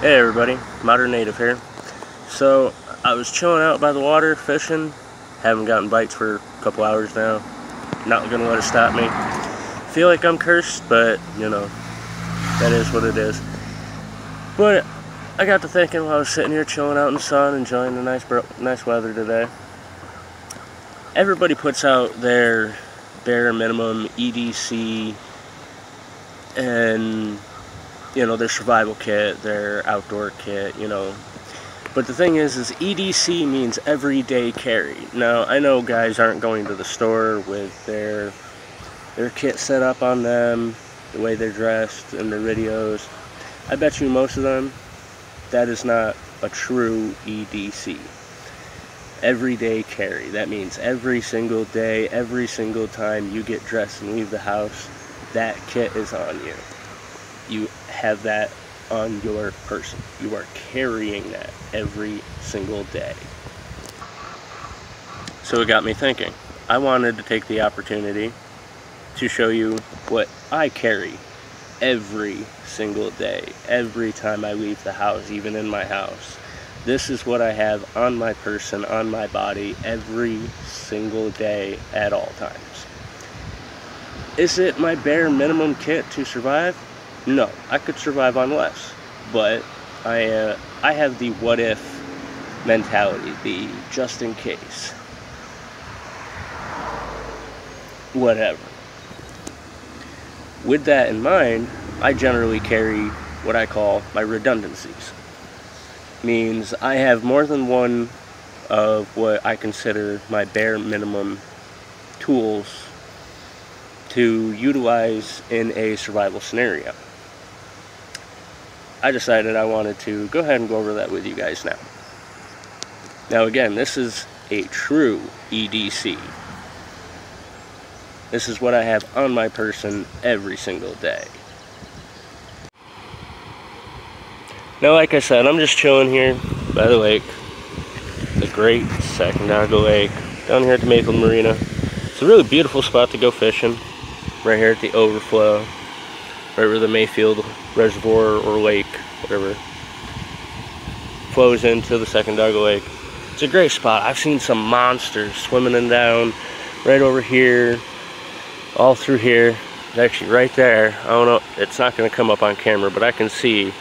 Hey everybody, Modern Native here. So, I was chilling out by the water, fishing. Haven't gotten bites for a couple hours now. Not gonna let it stop me. Feel like I'm cursed, but, you know, that is what it is. But, I got to thinking while I was sitting here chilling out in the sun, enjoying the nice weather today. Everybody puts out their bare minimum EDC and, you know, their survival kit, their outdoor kit, you know. But the thing is EDC means everyday carry. Now, I know guys aren't going to the store with their kit set up on them, the way they're dressed in their videos. I bet you most of them, that is not a true EDC. Everyday carry. That means every single day, every single time you get dressed and leave the house, that kit is on you. You have that on your person. You are carrying that every single day. So it got me thinking. I wanted to take the opportunity to show you what I carry every single day, every time I leave the house, even in my house. This is what I have on my person, on my body, every single day at all times. Is it my bare minimum kit to survive? No, I could survive on less, but I have the what if mentality, the just in case, whatever. With that in mind, I generally carry what I call my redundancies. Means I have more than one of what I consider my bare minimum tools to utilize in a survival scenario. I decided I wanted to go ahead and go over that with you guys now. Now again, this is a true EDC. This is what I have on my person every single day. Now like I said, I'm just chilling here by the lake. The great Sacandaga Lake, down here at the Maple Marina. It's a really beautiful spot to go fishing. Right here at the overflow. Right where the Mayfield Reservoir or lake, whatever, flows into the Sacandaga Lake. It's a great spot. I've seen some monsters swimming in down right over here, all through here. It's actually right there. I don't know, it's not going to come up on camera, but I can see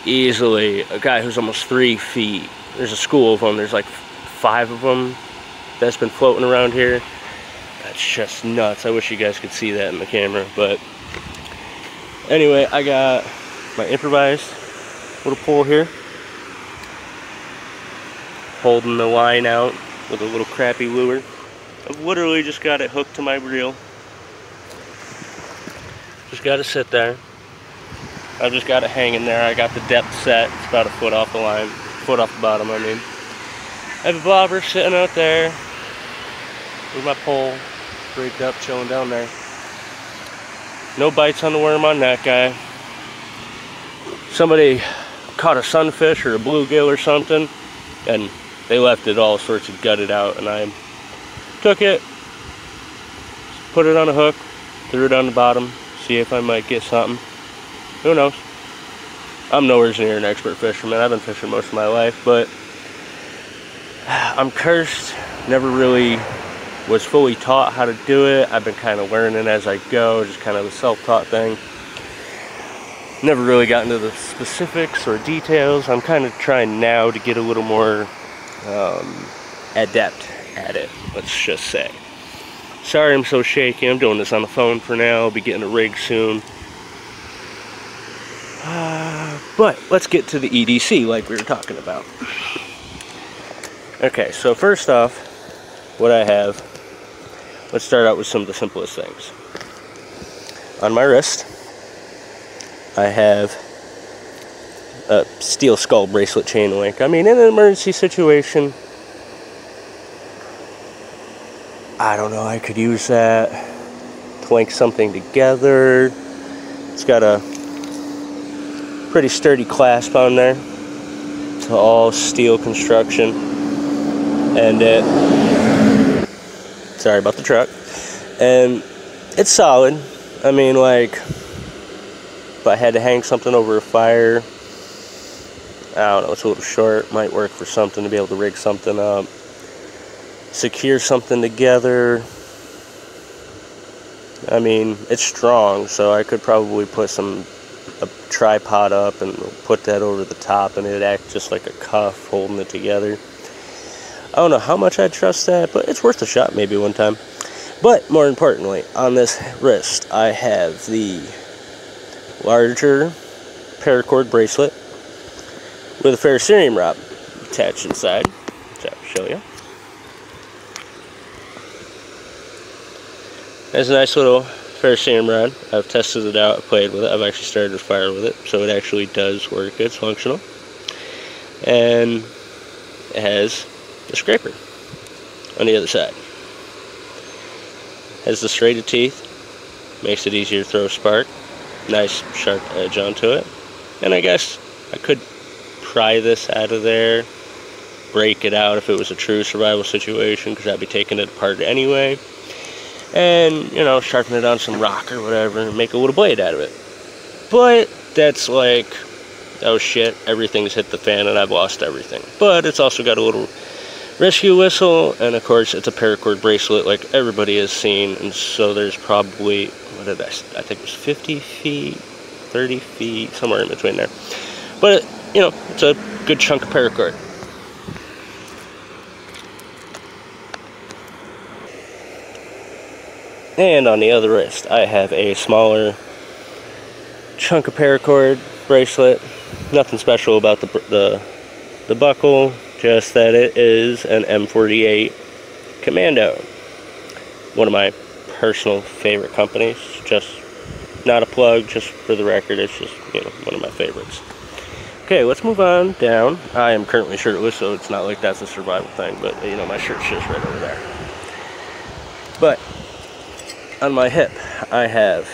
easily a guy who's almost 3 feet. There's a school of them. There's like 5 of them that's been floating around here. That's just nuts. I wish you guys could see that in the camera, but anyway, I got my improvised little pole here, holding the line out with a little crappy lure. I've literally just got it hooked to my reel. Just got to sit there. I've just got it hanging there. I got the depth set. It's about a foot off the line, foot off the bottom, I mean. I have a bobber sitting out there with my pole rigged up, chilling down there. No bites on the worm on that guy. Somebody caught a sunfish or a bluegill or something, and they left it all sorts of gutted out, and I took it, put it on a hook, threw it on the bottom, see if I might get something. Who knows? I'm nowhere near an expert fisherman. I've been fishing most of my life, but I'm cursed. Never really was fully taught how to do it. I've been kind of learning as I go, just kind of a self-taught thing. Never really got into the specifics or details. I'm kind of trying now to get a little more adept at it, let's just say. Sorry I'm so shaky. I'm doing this on the phone for now. I'll be getting a rig soon. But let's get to the EDC like we were talking about. Okay, so first off, what I have, let's start out with some of the simplest things. On my wrist, I have a steel skull bracelet chain link. I mean, in an emergency situation, I don't know, I could use that to link something together. It's got a pretty sturdy clasp on there. It's all steel construction. And sorry about the truck. And it's solid. I mean, like, if I had to hang something over a fire, I don't know, it's a little short. Might work for something to be able to rig something up, secure something together. I mean, it's strong, so I could probably put a tripod up and put that over the top, and it'd act just like a cuff holding it together. I don't know how much I trust that, but it's worth a shot maybe one time. But more importantly, on this wrist, I have the larger paracord bracelet with a ferrocerium rod attached inside, which I'll show you. There's a nice little ferrocerium rod. I've tested it out, I've played with it, I've actually started a fire with it, so it actually does work, it's functional. And it has the scraper on the other side. Has the serrated teeth, makes it easier to throw a spark, nice sharp edge onto it. And I guess I could pry this out of there, break it out if it was a true survival situation, because I'd be taking it apart anyway, and, you know, sharpen it on some rock or whatever and make a little blade out of it. But that's like, oh shit, everything's hit the fan and I've lost everything. But it's also got a little rescue whistle, and of course it's a paracord bracelet like everybody has seen, and so there's probably, what did I think it was 50 feet, 30 feet, somewhere in between there. But, you know, it's a good chunk of paracord. And on the other wrist, I have a smaller chunk of paracord bracelet. Nothing special about the buckle, just that it is an M48 Commando. One of my personal favorite companies. Just not a plug, just for the record, it's just, you know, one of my favorites. Okay, let's move on down. I am currently shirtless, so it's not like that's a survival thing, but, you know, my shirt's just right over there. But on my hip, I have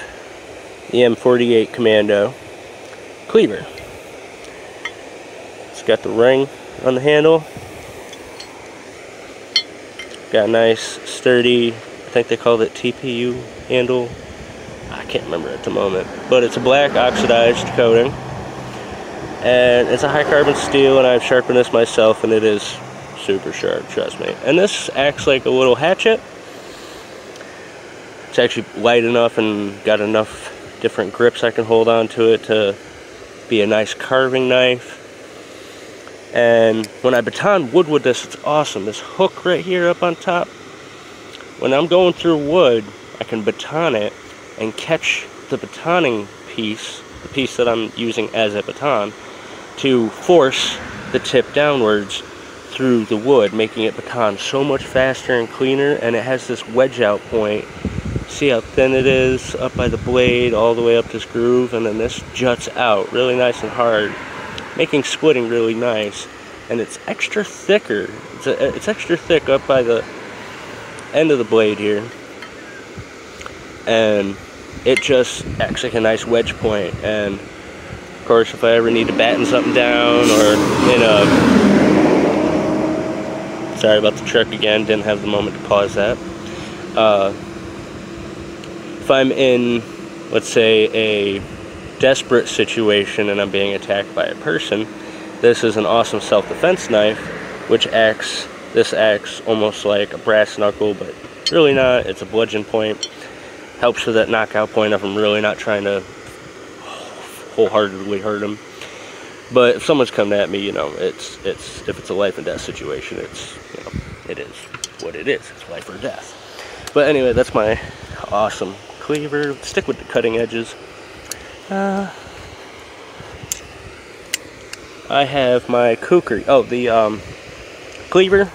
the M48 Commando cleaver. It's got the ring on the handle. Got a nice, sturdy, I think they call it TPU handle. I can't remember at the moment. But it's a black oxidized coating. And it's a high carbon steel, and I've sharpened this myself, and it is super sharp, trust me. And this acts like a little hatchet. It's actually light enough and got enough different grips I can hold on to it to be a nice carving knife. And when I baton wood with this, it's awesome. This hook right here up on top, when I'm going through wood, I can baton it and catch the batoning piece, the piece that I'm using as a baton, to force the tip downwards through the wood, making it baton so much faster and cleaner. And it has this wedge out point. See how thin it is up by the blade all the way up this groove, and then this juts out really nice and hard, making splitting really nice. And it's extra thicker. It's extra thick up by the end of the blade here, and it just acts like a nice wedge point. And of course, if I ever need to batten something down, or in a, sorry about the truck again, didn't have the moment to pause that. If I'm in, let's say, a desperate situation and I'm being attacked by a person, this is an awesome self-defense knife, which acts almost like a brass knuckle, but really not. It's a bludgeon point. Helps with that knockout point if I'm really not trying to wholeheartedly hurt them. But if someone's coming at me, you know, if it's a life and death situation, it's, you know, it is what it is. It's life or death. But anyway, that's my awesome cleaver. Stick with the cutting edges. I have my kukri. Oh, the cleaver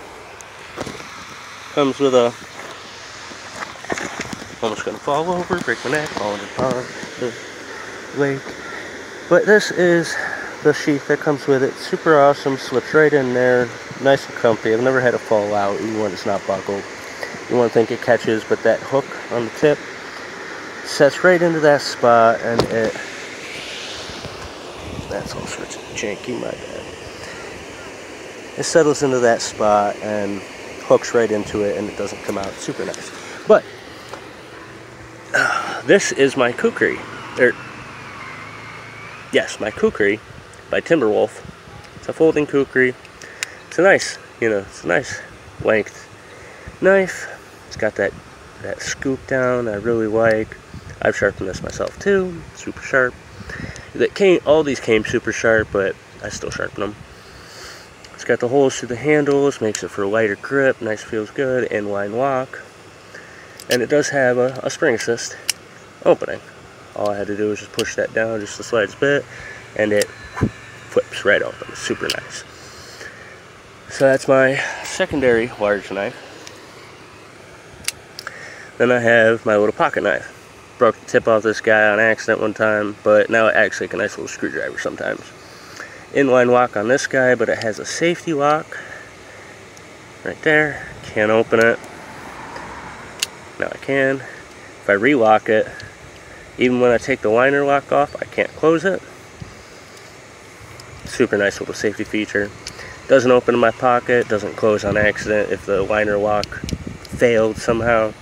comes with a, almost gonna fall over, break my neck, fall into the lake. But this is the sheath that comes with it. Super awesome, slips right in there, nice and comfy. I've never had it fall out, even when it's not buckled. You want to think it catches, but that hook on the tip sets right into that spot, and that's all sorts of janky, my bad. It settles into that spot and hooks right into it, and it doesn't come out. Super nice. But this is my kukri. Yes, my kukri by Timberwolf. It's a folding kukri. It's a nice, it's a nice length knife. It's got that scoop down I really like. I've sharpened this myself too. Super sharp. All these came super sharp, but I still sharpen them. It's got the holes through the handles, makes it for a lighter grip. Nice, feels good. Inline lock. And it does have a spring assist opening. All I had to do was just push that down just the slightest bit, and it flips right open. It's super nice. So that's my secondary large knife. Then I have my little pocket knife. Broke the tip off this guy on accident one time, but now it acts like a nice little screwdriver sometimes. Inline lock on this guy, but it has a safety lock right there. Can't open it. Now I can. If I relock it, even when I take the liner lock off, I can't close it. Super nice little safety feature. Doesn't open in my pocket, doesn't close on accident if the liner lock failed somehow.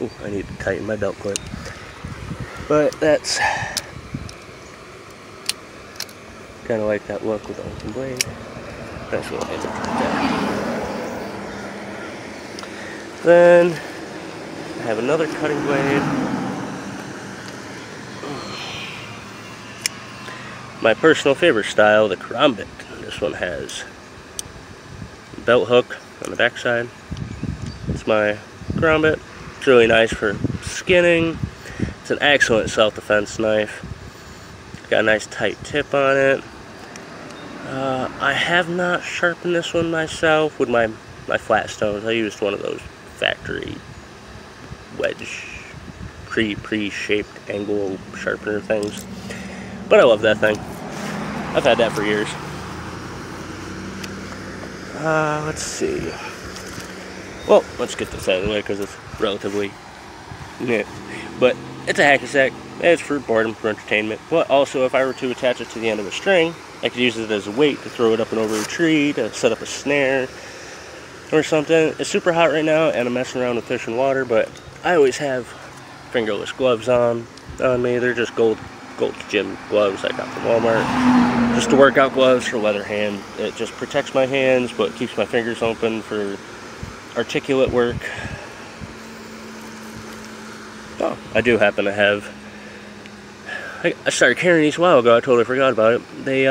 Ooh, I need to tighten my belt clip. But that's kind of like that look with the open blade. Nice little image right there. Then I have another cutting blade. My personal favorite style, the karambit. This one has a belt hook on the back side. It's my karambit. It's really nice for skinning. It's an excellent self-defense knife. Got a nice tight tip on it. I have not sharpened this one myself with my flat stones. I used one of those factory wedge pre-shaped angle sharpener things. But I love that thing. I've had that for years. Let's see. Well, let's get this out of the way because it's relatively new. But it's a hacky sack. It's for boredom, for entertainment. But also, if I were to attach it to the end of a string, I could use it as a weight to throw it up and over a tree, to set up a snare or something. It's super hot right now, and I'm messing around with fish and water, but I always have fingerless gloves on me. They're just gold gym gloves I got from Walmart. Just to workout gloves for leather hand. It just protects my hands, but keeps my fingers open for articulate work. Oh, I do happen to have... I started carrying these a while ago. I totally forgot about it. They,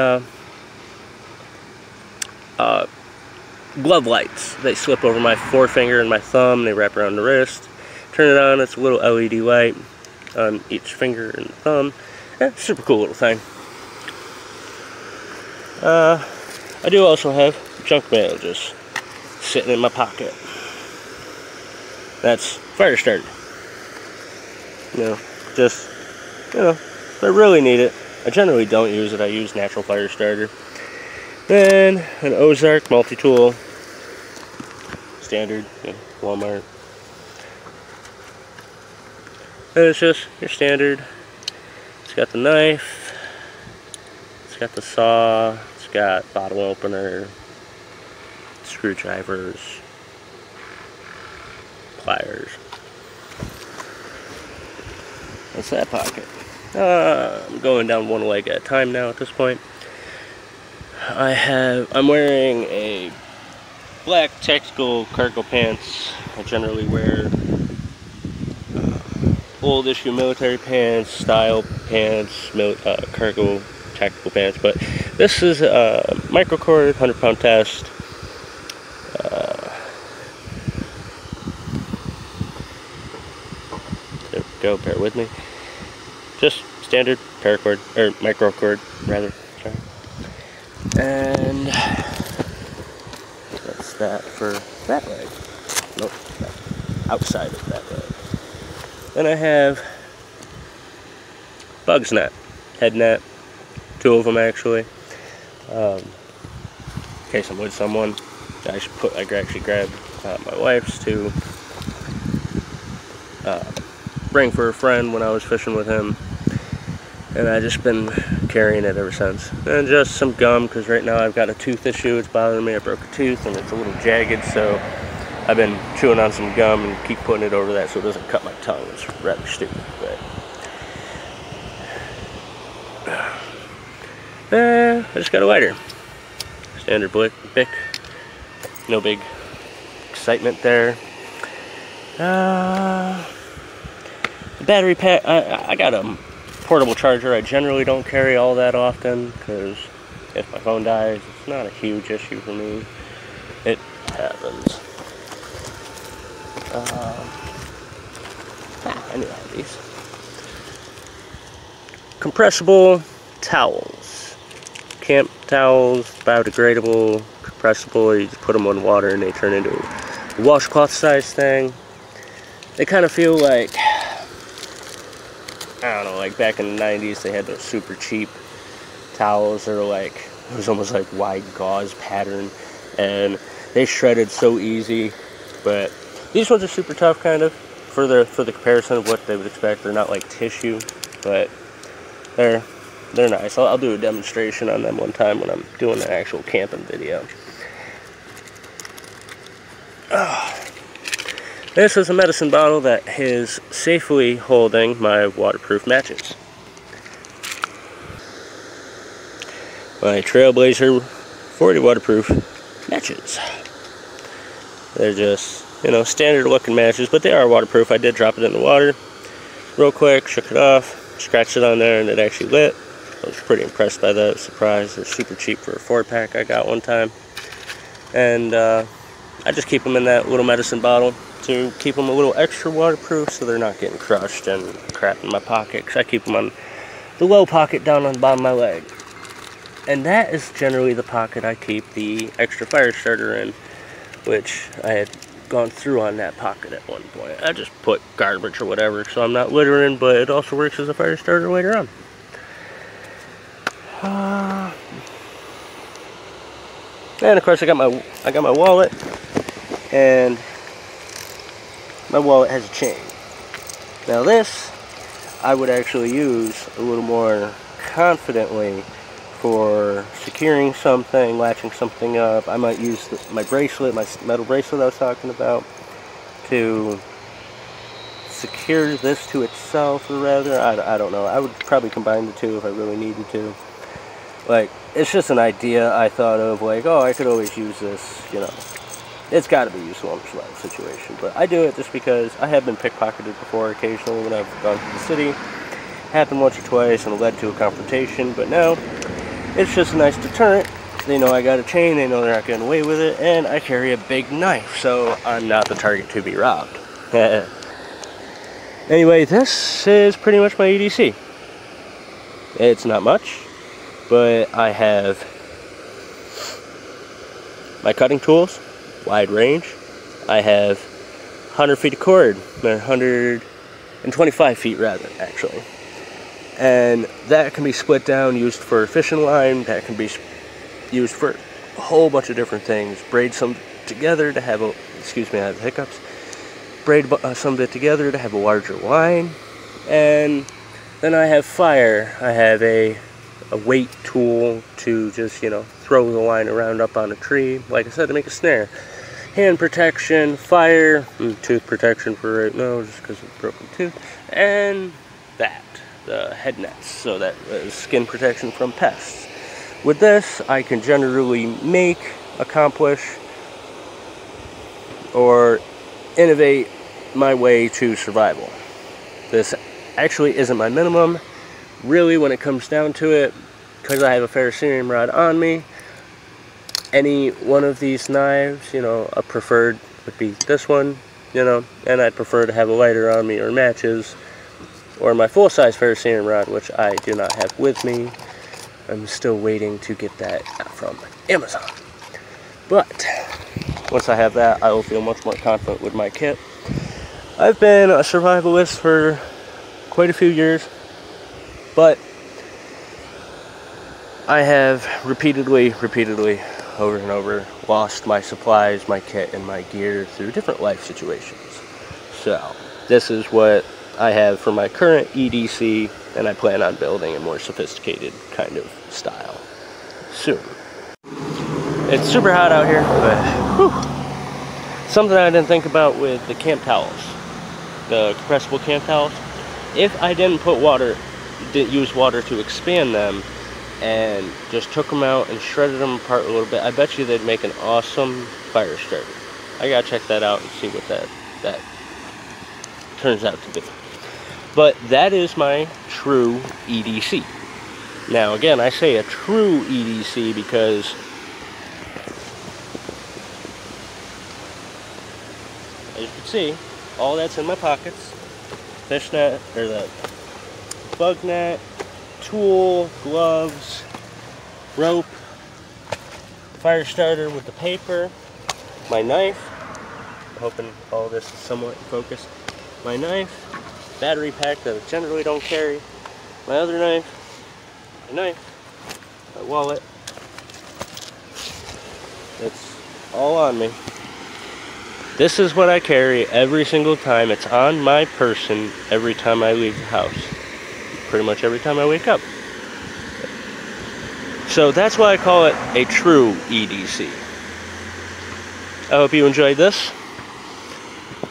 glove lights. They slip over my forefinger and my thumb. They wrap around the wrist. Turn it on. It's a little LED light on each finger and thumb. Yeah, super cool little thing. I do also have junk mail just sitting in my pocket. That's fire starter. Just, if I really need it. I generally don't use it. I use natural fire starter. Then an Ozark multi-tool. Standard, Walmart. And it's just your standard. It's got the knife. It's got the saw. It's got bottle opener. Screwdrivers. Pliers. That's that pocket. I'm going down one leg at a time now at this point. I'm wearing a black tactical cargo pants. I generally wear old issue military pants, style pants, cargo tactical pants, but this is a microcord 100-pound test. There we go, bear with me. Just standard paracord, or microcord rather, sorry. And that's that for that leg. Nope, outside of that leg. Then I have Bugs net, head net, 2 of them actually. In case I'm with someone, I actually grabbed my wife's to bring for a friend when I was fishing with him. And I've just been carrying it ever since. And just some gum, because right now I've got a tooth issue. It's bothering me. I broke a tooth and it's a little jagged, so I've been chewing on some gum and keep putting it over that so it doesn't cut my tongue. It's rather stupid, but I just got a lighter. standard Bic. No big excitement there. The battery pack, I got a portable charger. I generally don't carry all that often because if my phone dies, it's not a huge issue for me. It happens. I knew I had these. Compressible towels. Camp towels, biodegradable, compressible. You just put them on water and they turn into a washcloth size thing. They kind of feel like, I don't know, like back in the 90s they had those super cheap towels that are like, it was almost like wide gauze pattern, and they shredded so easy. But these ones are super tough, kind of, for the comparison of what they would expect. They're not like tissue, but they're nice. I'll do a demonstration on them one time when I'm doing an actual camping video. This is a medicine bottle that is safely holding my waterproof matches. My Trailblazer 40 waterproof matches. They're just, you know, standard looking matches, but they are waterproof. I did drop it in the water real quick, shook it off, scratched it on there, and it actually lit. I was pretty impressed by that. Surprised. They're super cheap for a 4-pack I got one time. And I just keep them in that little medicine bottle to keep them a little extra waterproof so they're not getting crushed and crap in my pocket, because I keep them on the low pocket down on the bottom of my leg. And that is generally the pocket I keep the extra fire starter in, which I had gone through on that pocket at one point. I just put garbage or whatever so I'm not littering, but it also works as a fire starter later on. And of course I got my wallet, and my wallet has a chain. Now this I would actually use a little more confidently for securing something, latching something up. I might use my bracelet, my metal bracelet I was talking about, to secure this to itself, or rather, I don't know. I would probably combine the two if I really needed to. Like, it's just an idea I thought of, like, oh, I could always use this, you know. It's got to be useful in a survival situation. But I do it just because I have been pickpocketed before occasionally when I've gone to the city. Happened once or twice and it led to a confrontation, but now it's just a nice deterrent. They know I got a chain, they know they're not getting away with it, and I carry a big knife, so I'm not the target to be robbed. Anyway, this is pretty much my EDC. It's not much, but I have my cutting tools, wide range. I have 100 feet of cord, 125 feet rather, actually. And that can be split down, used for fishing line. That can be used for a whole bunch of different things. Braid some together to have a, excuse me, I have hiccups. Braid some of it together to have a larger line. And then I have fire. I have a weight tool to just, you know, throw the line around up on a tree. Like I said, to make a snare. Hand protection, fire, and tooth protection for right now, just because of broken tooth. And that. The head nets, so that skin protection from pests. With this, I can generally make, accomplish, or innovate my way to survival. This actually isn't my minimum, really, when it comes down to it, because I have a ferrocerium rod on me. Any one of these knives, you know, a preferred would be this one, you know, and I'd prefer to have a lighter on me, or matches, or my full-size ferrocerium rod, which I do not have with me. I'm still waiting to get that from Amazon. But once I have that, I will feel much more confident with my kit. I've been a survivalist for quite a few years, but I have repeatedly, over and over, lost my supplies, my kit, and my gear through different life situations. So this is what I have for my current EDC, and I plan on building a more sophisticated kind of style soon. It's super hot out here, but whew, something I didn't think about with the camp towels, the compressible camp towels. If I didn't put water, use water to expand them, and just took them out and shredded them apart a little bit, I bet you they'd make an awesome fire starter. I gotta check that out and see what that turns out to be. But that is my true EDC. Now again, I say a true EDC because as you can see, all that's in my pockets. Fishnet, or the bug net, tool, gloves, rope, fire starter with the paper, my knife. I'm hoping all this is somewhat focused. My knife, battery pack that I generally don't carry, my other knife, my wallet. It's all on me. This is what I carry every single time. It's on my person every time I leave the house. Pretty much every time I wake up. So that's why I call it a true EDC. I hope you enjoyed this.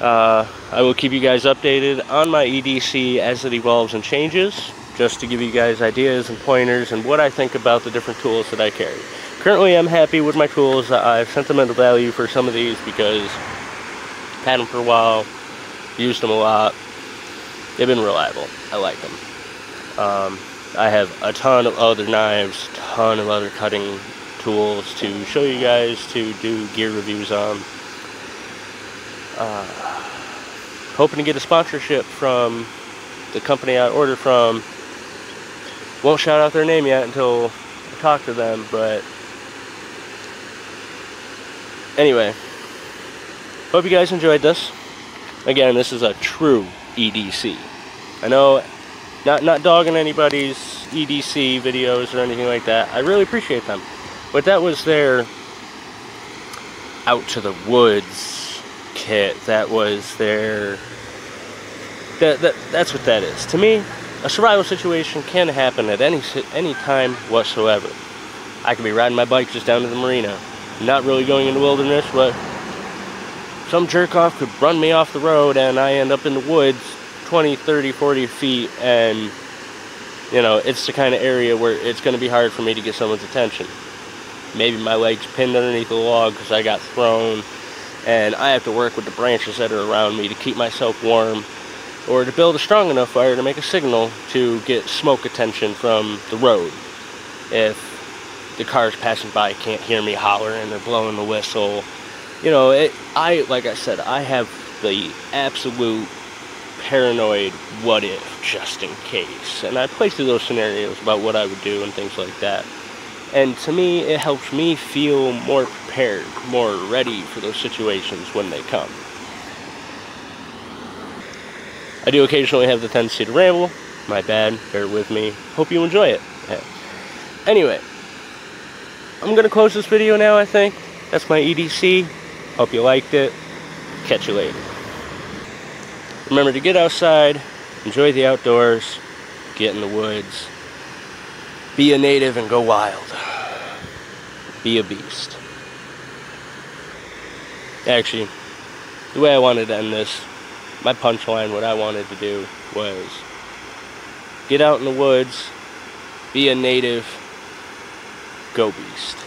I will keep you guys updated on my EDC as it evolves and changes, just to give you guys ideas and pointers and what I think about the different tools that I carry. Currently, I'm happy with my tools. I have sentimental value for some of these because I've had them for a while, used them a lot. They've been reliable. I like them. I have a ton of other knives, ton of other cutting tools to show you guys, to do gear reviews on. Hoping to get a sponsorship from the company I ordered from. Won't shout out their name yet until I talk to them, but anyway, hope you guys enjoyed this. Again, this is a true EDC. I know, not dogging anybody's EDC videos or anything like that. I really appreciate them, but that was their out to the woods kit. That was their that's what that is. To me, a survival situation can happen at any time whatsoever. I could be riding my bike just down to the marina, not really going in the wilderness, but some jerk off could run me off the road and I end up in the woods 20, 30, 40 feet, and you know, it's the kind of area where it's going to be hard for me to get someone's attention. Maybe my leg's pinned underneath the log because I got thrown, and I have to work with the branches that are around me to keep myself warm, or to build a strong enough fire to make a signal to get smoke attention from the road. If the cars passing by can't hear me holler and they're blowing the whistle, you know, like I said, I have the absolute paranoid what if just in case, and I play through those scenarios about what I would do and things like that. And to me, it helps me feel more prepared, more ready for those situations when they come. I do occasionally have the tendency to ramble. My bad, bear with me. Hope you enjoy it. Anyway, I'm going to close this video now, I think. That's my EDC. Hope you liked it. Catch you later. Remember to get outside, enjoy the outdoors, get in the woods, be a native and go wild. Be a beast. Actually, the way I wanted to end this, my punchline, what I wanted to do was get out in the woods, be a native, go beast.